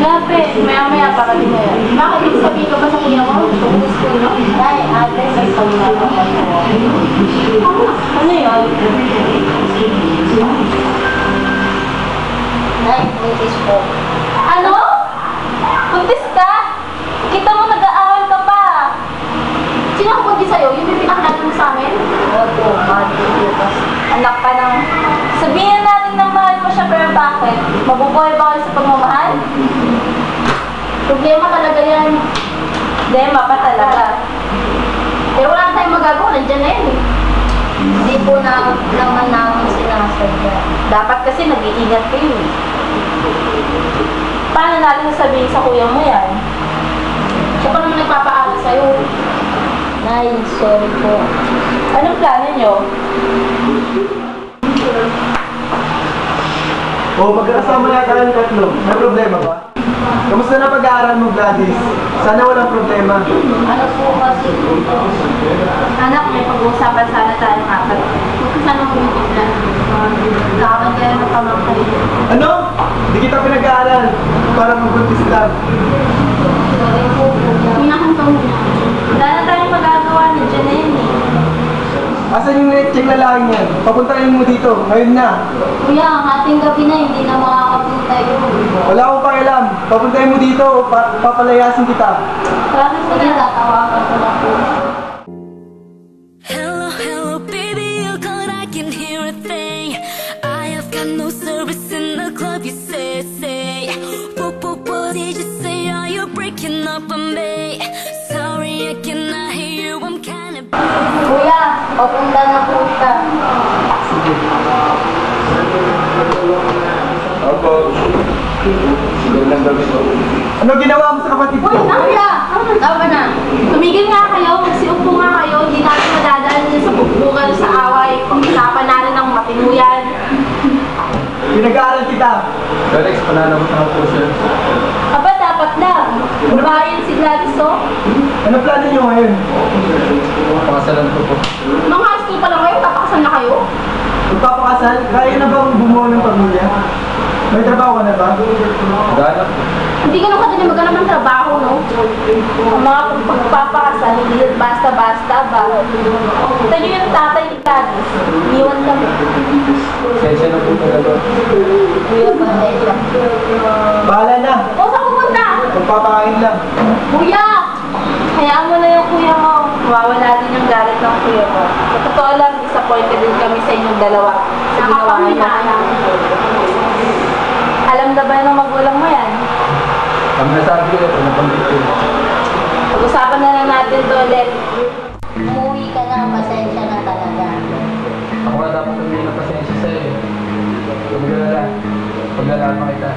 Grabe, maya-maya para din ngayon. Bakit yung sabihin ko ba sa kuya mo? School mo? Ay, ate, sa school na ako. Ano yun? Nay, buntis po. Ano? Buntis ka? Kita mo nag-aaral ka pa. Sino ang buntis sa'yo? Yung pinakilala mo sa amin? Opo, matutupas. Anak ka ng... Sabihin natin na mahal mo siya, pero bakit? Mabubuhay ba kayo sa pagmamahal? Problema talaga yan. Problema pa talaga. Pero wala tayong magagawa, nandiyan na yan eh. Hindi po naman namin sinasadya. Dapat kasi nag-iingat kayo eh. Paano natin sasabihin sa kuya mo yan? Siya pa naman nagpapaaral sa'yo. Nay, sorry po. Anong plano nyo? Magkakasama na tayong tatlo. May problema ba? Kamusta na pag-aaral mo, Gladys? Sana walang problema. Ano po kasi po? Anak, may pag-uusapan sana tayong apat. Huwag ka sana kumipiglan. Nakaman kayo ng pamangkay. Ano? Hindi kita pinag-aaral para magbuntis lang. Sorry po. Minahan ka muna. Wala na tayong magagawa, nandiyan na yun eh. Asan yung check na lang yan? Papuntahin mo dito. Ngayon na. Kuya, hating gabi na, hindi na makakapunta yun. Wala akong pakialam. Papuntahin mo dito o papalayasin kita. Promise mo Sige, na. tatawagan ko na po. Hello, hello, baby, you called, I can hear a thing. I have got no service in the club, you say. What did you say? Are you breaking up on me? Sorry, I cannot hear you, I'm kinda... Kuya, papunta na po siya. Opo. Ano ginawa mo sa kapatid ko? Uy, kuya! Tama na. Tumigil nga kayo. Magsiupo nga kayo. Hindi natin madadaan niyo sa bukbukan sa away. Pag-usapan natin ng matinuyan. Pinag-aaral kita. Alex, panalabot na po siya. Aba, dapat lang. Babayan si Gladys, oh. Ano plano nyo ngayon? Pakasalan ko po. Mga high school pa lang kayo, tapakasan na kayo. Magpapakasal? Kaya na bang bumuo ng pamilya? May trabaho ka na ba? Ganap. Hindi ganun kadali maghanap ng trabaho, no? Ang mga pagpapakasal, hindi basta-basta ba? Kita niyo yung tatay ni Gladys. Iwan kami. Sensya na po talaga. Kuya, pasensya. Bahala na. O, saan pupunta? Magpapakain lang. Kuya! Hayaan mo na yung kuya mo. Mawawala din yung galit ng kuya mo. Sa totoo lang, disappointed din kami sa inyong dalawa. Sa ginawa niyo. Alam na ba ng magulang mo yan? Ang nasabi ko, napanggit ko. Pag-usapan na lang natin to ulit. Umuwi ka na, pasensya na talaga. Ako na dapat sabihin ng pasensya sa'yo. Paglalala. Paglalama kita.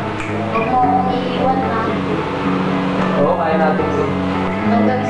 Huwag mo akong iiwan na. Oo, kaya natin ito. Hanggang